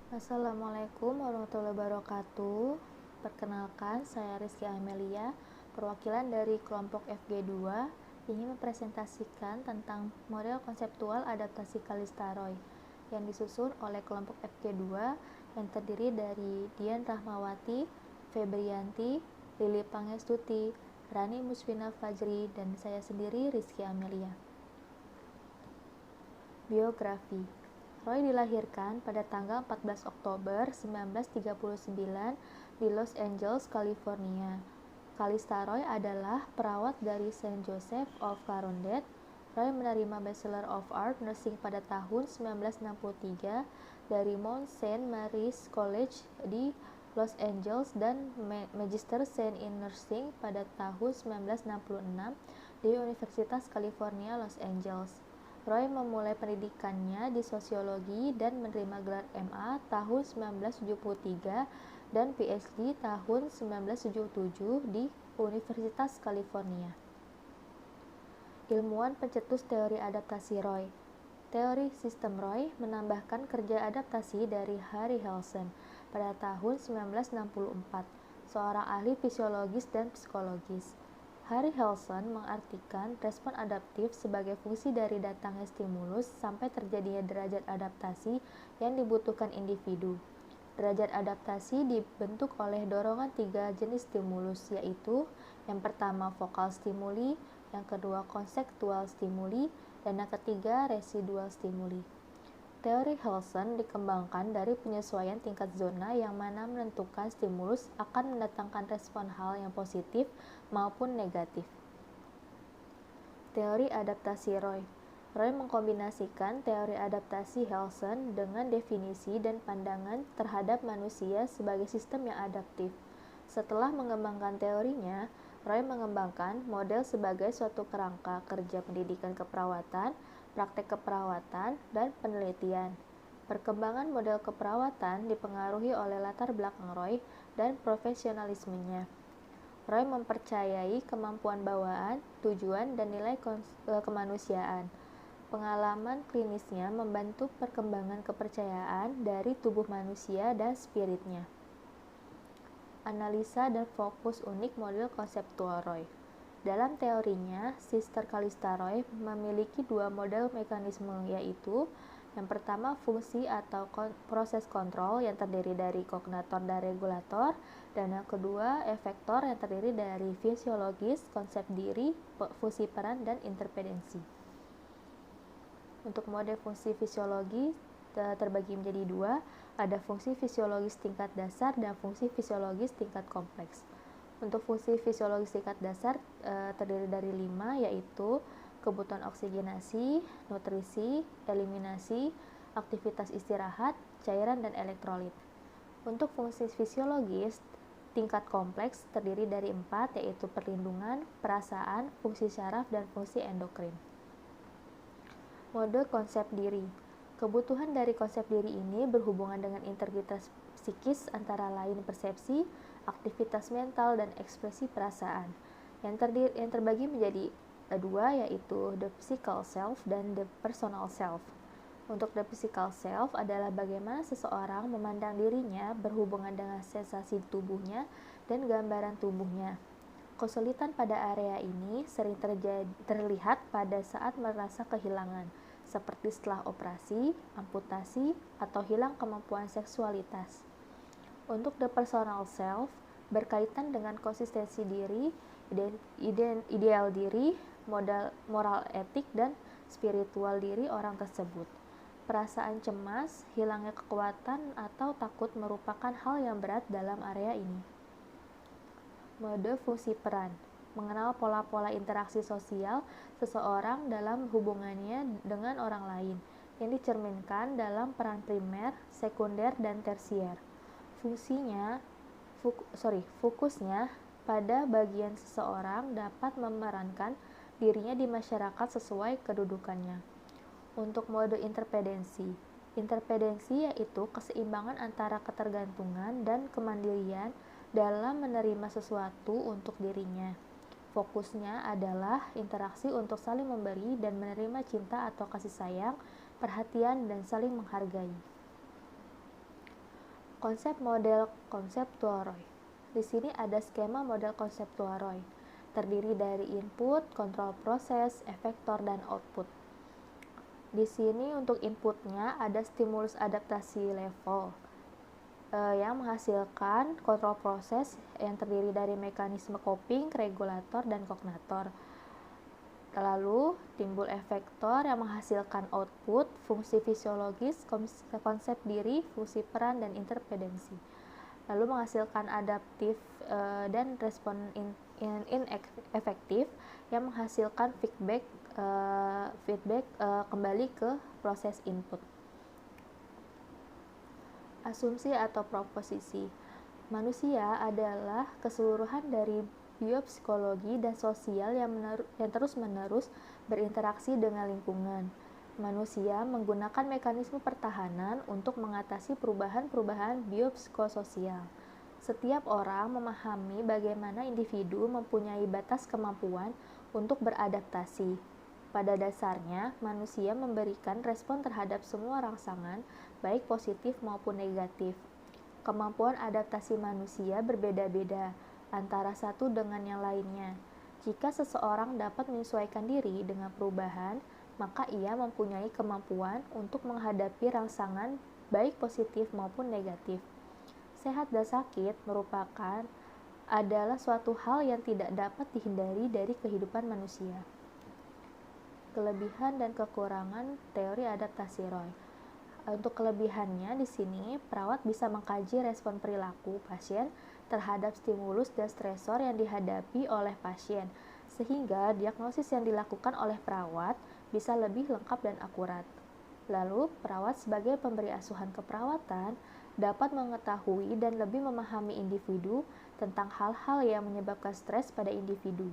Assalamualaikum warahmatullahi wabarakatuh. Perkenalkan, saya Rizky Amelia, perwakilan dari kelompok FG2, ingin mempresentasikan tentang model konseptual adaptasi Kalista Roy yang disusun oleh kelompok FG2 yang terdiri dari Dian Rahmawati, Febrianti, Lili Pangestuti, Rani Musfina Fajri, dan saya sendiri Rizky Amelia. Biografi. Roy dilahirkan pada tanggal 14 Oktober 1939 di Los Angeles, California. Kalista Roy adalah perawat dari Saint Joseph of Carondelet. Roy menerima Bachelor of Art Nursing pada tahun 1963 dari Mount Saint Mary's College di Los Angeles dan Magister Saint in Nursing pada tahun 1966 di Universitas California, Los Angeles. Roy memulai pendidikannya di sosiologi dan menerima gelar MA tahun 1973 dan PhD tahun 1977 di Universitas California. Ilmuwan pencetus teori adaptasi Roy. Teori sistem Roy menambahkan kerja adaptasi dari Harry Helson pada tahun 1964, seorang ahli fisiologis dan psikologis. Harry Helson mengartikan respon adaptif sebagai fungsi dari datangnya stimulus sampai terjadinya derajat adaptasi yang dibutuhkan individu. Derajat adaptasi dibentuk oleh dorongan 3 jenis stimulus, yaitu yang pertama vokal stimuli, yang kedua konseptual stimuli, dan yang ketiga residual stimuli. Teori Helson dikembangkan dari penyesuaian tingkat zona yang mana menentukan stimulus akan mendatangkan respon hal yang positif maupun negatif. Teori adaptasi Roy. Roy mengkombinasikan teori adaptasi Helson dengan definisi dan pandangan terhadap manusia sebagai sistem yang adaptif. Setelah mengembangkan teorinya, Roy mengembangkan model sebagai suatu kerangka kerja pendidikan keperawatan, praktek keperawatan, dan penelitian. Perkembangan model keperawatan dipengaruhi oleh latar belakang Roy dan profesionalismenya. Roy mempercayai kemampuan bawaan, tujuan, dan nilai kemanusiaan. Pengalaman klinisnya membantu perkembangan kepercayaan dari tubuh manusia dan spiritnya. Analisa dan fokus unik model konseptual Roy. Dalam teorinya, Sister Kalista Roy memiliki dua model mekanisme, yaitu yang pertama fungsi atau proses kontrol yang terdiri dari kognator dan regulator, dan yang kedua efektor yang terdiri dari fisiologis, konsep diri, fungsi peran, dan interpedensi. Untuk mode fungsi fisiologi terbagi menjadi dua, ada fungsi fisiologis tingkat dasar dan fungsi fisiologis tingkat kompleks. Untuk fungsi fisiologis tingkat dasar terdiri dari 5, yaitu kebutuhan oksigenasi, nutrisi, eliminasi, aktivitas istirahat, cairan, dan elektrolit. Untuk fungsi fisiologis tingkat kompleks terdiri dari 4, yaitu perlindungan, perasaan, fungsi syaraf, dan fungsi endokrin. Mode konsep diri. Kebutuhan dari konsep diri ini berhubungan dengan integritas psikis antara lain persepsi, aktivitas mental, dan ekspresi perasaan. Yang terbagi menjadi dua, yaitu the physical self dan the personal self. Untuk the physical self adalah bagaimana seseorang memandang dirinya berhubungan dengan sensasi tubuhnya dan gambaran tubuhnya. Kesulitan pada area ini sering terlihat pada saat merasa kehilangan, seperti setelah operasi, amputasi, atau hilang kemampuan seksualitas. Untuk the personal self, berkaitan dengan konsistensi diri, ideal diri, moral etik, dan spiritual diri orang tersebut. Perasaan cemas, hilangnya kekuatan, atau takut merupakan hal yang berat dalam area ini. Mode fungsi peran. Mengenal pola-pola interaksi sosial seseorang dalam hubungannya dengan orang lain, yang dicerminkan dalam peran primer, sekunder, dan tersier. Fokusnya pada bagian seseorang dapat memerankan dirinya di masyarakat sesuai kedudukannya. Untuk mode interpedensi yaitu keseimbangan antara ketergantungan dan kemandirian dalam menerima sesuatu untuk dirinya. Fokusnya adalah interaksi untuk saling memberi dan menerima cinta atau kasih sayang, perhatian, dan saling menghargai. Konsep model konseptual Roy. Di sini ada skema model konseptual Roy, terdiri dari input, kontrol proses, efektor, dan output. Di sini untuk inputnya ada stimulus adaptasi level yang menghasilkan kontrol proses yang terdiri dari mekanisme coping, regulator, dan kognator. Lalu timbul efektor yang menghasilkan output, fungsi fisiologis, konsep diri, fungsi peran, dan interdependensi. Lalu menghasilkan adaptif dan respon efektif yang menghasilkan feedback kembali ke proses input. Asumsi atau proposisi. Manusia adalah keseluruhan dari biopsikologi dan sosial yang terus-menerus berinteraksi dengan lingkungan. Manusia menggunakan mekanisme pertahanan untuk mengatasi perubahan-perubahan biopsikososial. Setiap orang memahami bagaimana individu mempunyai batas kemampuan untuk beradaptasi. Pada dasarnya, manusia memberikan respon terhadap semua rangsangan, baik positif maupun negatif. Kemampuan adaptasi manusia berbeda-beda antara satu dengan yang lainnya. Jika seseorang dapat menyesuaikan diri dengan perubahan, maka ia mempunyai kemampuan untuk menghadapi rangsangan baik positif maupun negatif. Sehat dan sakit merupakan adalah suatu hal yang tidak dapat dihindari dari kehidupan manusia. Kelebihan dan kekurangan teori adaptasi Roy. Untuk kelebihannya di sini, perawat bisa mengkaji respon perilaku pasien terhadap stimulus dan stresor yang dihadapi oleh pasien, sehingga diagnosis yang dilakukan oleh perawat bisa lebih lengkap dan akurat. Lalu, perawat sebagai pemberi asuhan keperawatan dapat mengetahui dan lebih memahami individu tentang hal-hal yang menyebabkan stres pada individu.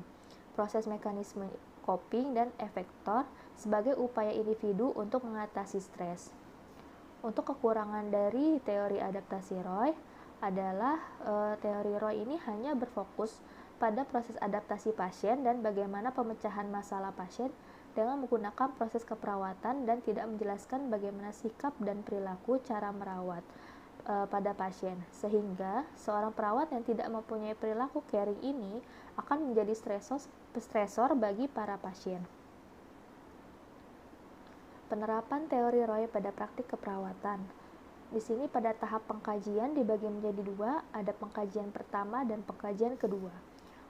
Proses mekanisme coping dan efektor sebagai upaya individu untuk mengatasi stres. Untuk kekurangan dari teori adaptasi Roy adalah teori Roy ini hanya berfokus pada proses adaptasi pasien dan bagaimana pemecahan masalah pasien dengan menggunakan proses keperawatan dan tidak menjelaskan bagaimana sikap dan perilaku cara merawat pada pasien, sehingga seorang perawat yang tidak mempunyai perilaku caring ini akan menjadi stresor bagi para pasien. Penerapan teori Roy pada praktik keperawatan. Di sini pada tahap pengkajian dibagi menjadi dua, ada pengkajian pertama dan pengkajian kedua.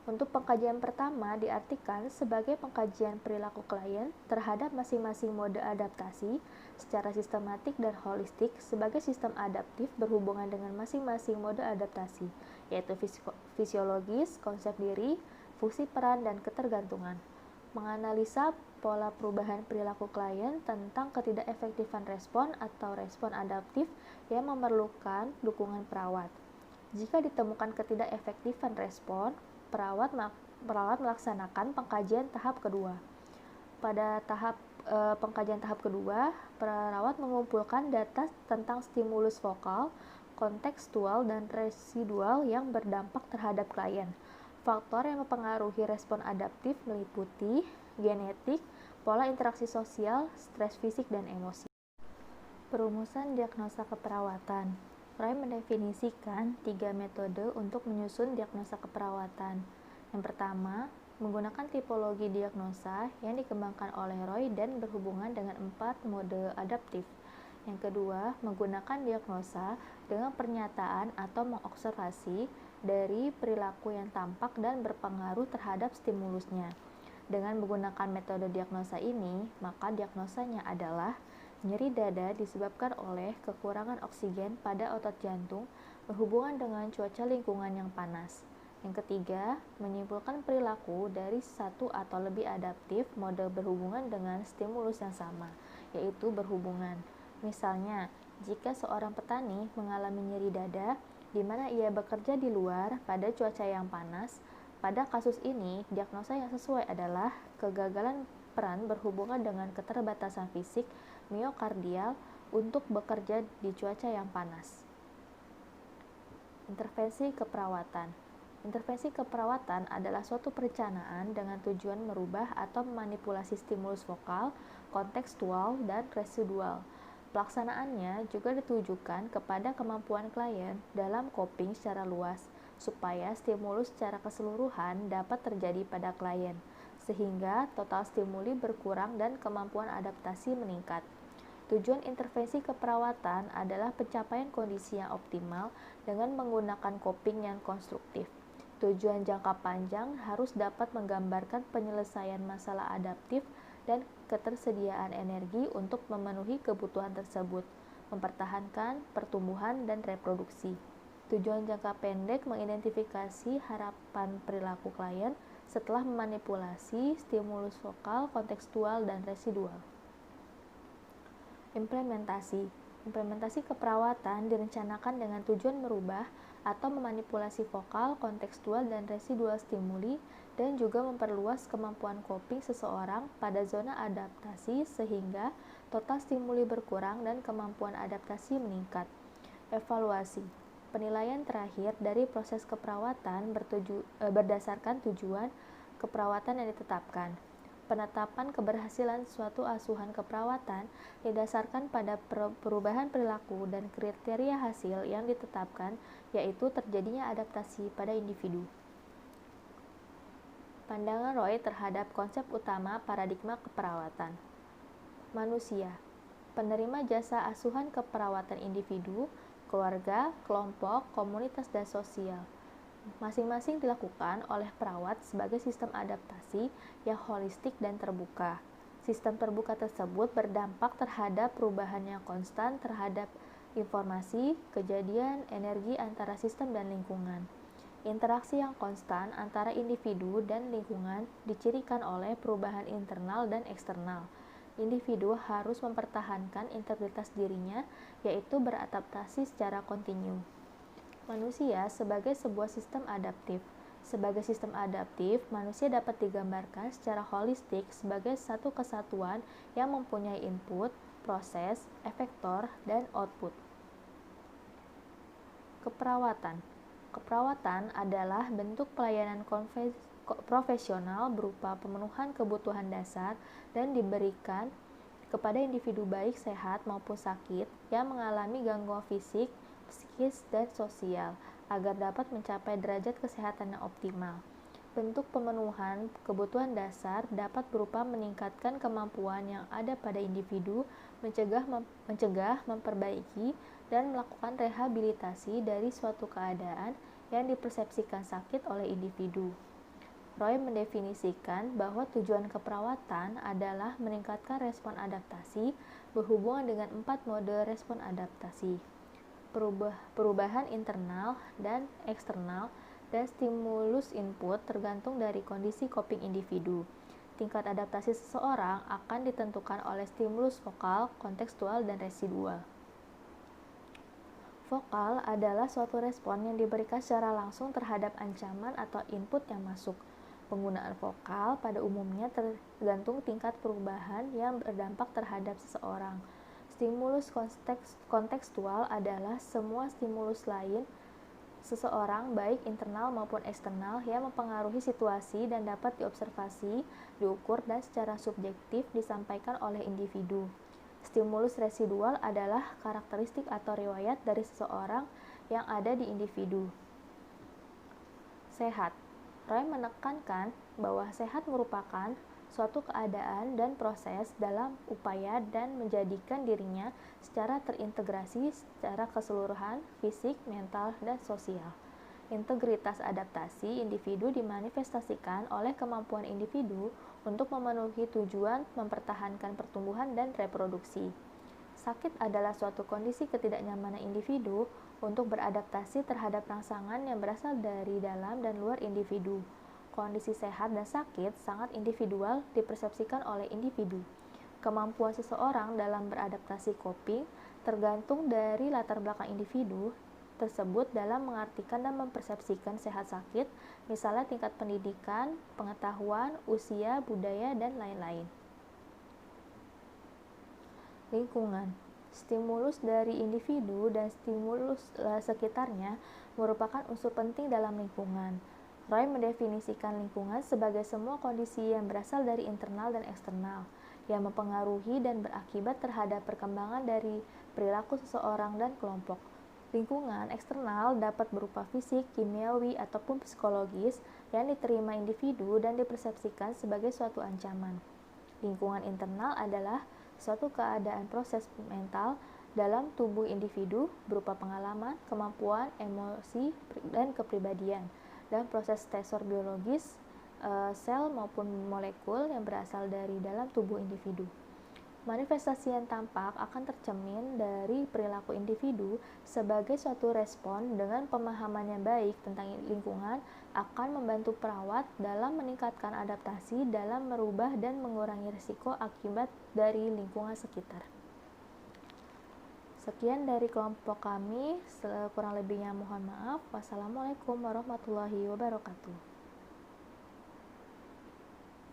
Untuk pengkajian pertama diartikan sebagai pengkajian perilaku klien terhadap masing-masing mode adaptasi secara sistematik dan holistik sebagai sistem adaptif berhubungan dengan masing-masing mode adaptasi, yaitu fisiologis, konsep diri, fungsi peran, dan ketergantungan. Menganalisa pola perubahan perilaku klien tentang ketidakefektifan respon atau respon adaptif yang memerlukan dukungan perawat. Jika ditemukan ketidakefektifan respon, perawat melaksanakan pengkajian tahap kedua. Pada tahap pengkajian tahap kedua, perawat mengumpulkan data tentang stimulus vokal, kontekstual, dan residual yang berdampak terhadap klien. Faktor yang mempengaruhi respon adaptif meliputi genetik, pola interaksi sosial, stres fisik, dan emosi. Perumusan diagnosa keperawatan. Roy mendefinisikan 3 metode untuk menyusun diagnosa keperawatan. Yang pertama, menggunakan tipologi diagnosa yang dikembangkan oleh Roy dan berhubungan dengan 4 mode adaptif. Yang kedua, menggunakan diagnosa dengan pernyataan atau mengobservasi dari perilaku yang tampak dan berpengaruh terhadap stimulusnya. Dengan menggunakan metode diagnosa ini, maka diagnosanya adalah nyeri dada disebabkan oleh kekurangan oksigen pada otot jantung berhubungan dengan cuaca lingkungan yang panas. Yang ketiga, menyimpulkan perilaku dari satu atau lebih adaptif mode berhubungan dengan stimulus yang sama, yaitu berhubungan. Misalnya, jika seorang petani mengalami nyeri dada di mana ia bekerja di luar pada cuaca yang panas, pada kasus ini diagnosa yang sesuai adalah kegagalan peran berhubungan dengan keterbatasan fisik miokardial untuk bekerja di cuaca yang panas. Intervensi keperawatan. Intervensi keperawatan adalah suatu perencanaan dengan tujuan merubah atau memanipulasi stimulus vokal, kontekstual, dan residual. Pelaksanaannya juga ditujukan kepada kemampuan klien dalam coping secara luas, supaya stimulus secara keseluruhan dapat terjadi pada klien, sehingga total stimuli berkurang dan kemampuan adaptasi meningkat. Tujuan intervensi keperawatan adalah pencapaian kondisi yang optimal dengan menggunakan coping yang konstruktif. Tujuan jangka panjang harus dapat menggambarkan penyelesaian masalah adaptif dan ketersediaan energi untuk memenuhi kebutuhan tersebut, mempertahankan pertumbuhan dan reproduksi. Tujuan jangka pendek mengidentifikasi harapan perilaku klien setelah memanipulasi stimulus vokal, kontekstual, dan residual. Implementasi keperawatan direncanakan dengan tujuan merubah atau memanipulasi vokal, kontekstual, dan residual stimuli, dan juga memperluas kemampuan coping seseorang pada zona adaptasi sehingga total stimuli berkurang dan kemampuan adaptasi meningkat. Evaluasi. Penilaian terakhir dari proses keperawatan berdasarkan tujuan keperawatan yang ditetapkan. Penetapan keberhasilan suatu asuhan keperawatan didasarkan pada perubahan perilaku dan kriteria hasil yang ditetapkan, yaitu terjadinya adaptasi pada individu. Pandangan Roy terhadap konsep utama paradigma keperawatan. Manusia, penerima jasa asuhan keperawatan individu, keluarga, kelompok, komunitas, dan sosial. Masing-masing dilakukan oleh perawat sebagai sistem adaptasi yang holistik dan terbuka. Sistem terbuka tersebut berdampak terhadap perubahan yang konstan terhadap informasi, kejadian, energi antara sistem dan lingkungan. Interaksi yang konstan antara individu dan lingkungan dicirikan oleh perubahan internal dan eksternal. Individu harus mempertahankan integritas dirinya, yaitu beradaptasi secara kontinu. Manusia sebagai sebuah sistem adaptif. Sebagai sistem adaptif, manusia dapat digambarkan secara holistik sebagai satu kesatuan yang mempunyai input, proses, efektor, dan output. Keperawatan adalah bentuk pelayanan profesional berupa pemenuhan kebutuhan dasar dan diberikan kepada individu baik sehat maupun sakit yang mengalami gangguan fisik, psikis, dan sosial agar dapat mencapai derajat kesehatan yang optimal. Bentuk pemenuhan kebutuhan dasar dapat berupa meningkatkan kemampuan yang ada pada individu, mencegah, memperbaiki, dan melakukan rehabilitasi dari suatu keadaan yang dipersepsikan sakit oleh individu. Roy mendefinisikan bahwa tujuan keperawatan adalah meningkatkan respon adaptasi berhubungan dengan 4 mode respon adaptasi. Perubahan internal dan eksternal dan stimulus input tergantung dari kondisi coping individu. Tingkat adaptasi seseorang akan ditentukan oleh stimulus vokal, kontekstual, dan residual. Vokal adalah suatu respon yang diberikan secara langsung terhadap ancaman atau input yang masuk. Penggunaan vokal pada umumnya tergantung tingkat perubahan yang berdampak terhadap seseorang. Stimulus kontekstual adalah semua stimulus lain seseorang baik internal maupun eksternal yang mempengaruhi situasi dan dapat diobservasi, diukur, dan secara subjektif disampaikan oleh individu. Stimulus residual adalah karakteristik atau riwayat dari seseorang yang ada di individu. Sehat. Roy menekankan bahwa sehat merupakan suatu keadaan dan proses dalam upaya dan menjadikan dirinya secara terintegrasi secara keseluruhan, fisik, mental, dan sosial. Integritas adaptasi individu dimanifestasikan oleh kemampuan individu untuk memenuhi tujuan mempertahankan pertumbuhan dan reproduksi. Sakit adalah suatu kondisi ketidaknyamanan individu untuk beradaptasi terhadap rangsangan yang berasal dari dalam dan luar individu. Kondisi sehat dan sakit sangat individual dipersepsikan oleh individu. Kemampuan seseorang dalam beradaptasi coping tergantung dari latar belakang individu tersebut dalam mengartikan dan mempersepsikan sehat sakit, misalnya tingkat pendidikan, pengetahuan, usia, budaya, dan lain-lain. Lingkungan. Stimulus dari individu dan stimulus sekitarnya merupakan unsur penting dalam lingkungan. Roy mendefinisikan lingkungan sebagai semua kondisi yang berasal dari internal dan eksternal, yang mempengaruhi dan berakibat terhadap perkembangan dari perilaku seseorang dan kelompok. Lingkungan eksternal dapat berupa fisik, kimiawi, ataupun psikologis yang diterima individu dan dipersepsikan sebagai suatu ancaman. Lingkungan internal adalah suatu keadaan proses mental dalam tubuh individu berupa pengalaman, kemampuan, emosi, dan kepribadian, dan proses stresor biologis sel maupun molekul yang berasal dari dalam tubuh individu. Manifestasi yang tampak akan tercermin dari perilaku individu sebagai suatu respon dengan pemahaman yang baik tentang lingkungan akan membantu perawat dalam meningkatkan adaptasi dalam merubah dan mengurangi risiko akibat dari lingkungan sekitar. Sekian dari kelompok kami, kurang lebihnya mohon maaf. Wassalamualaikum warahmatullahi wabarakatuh.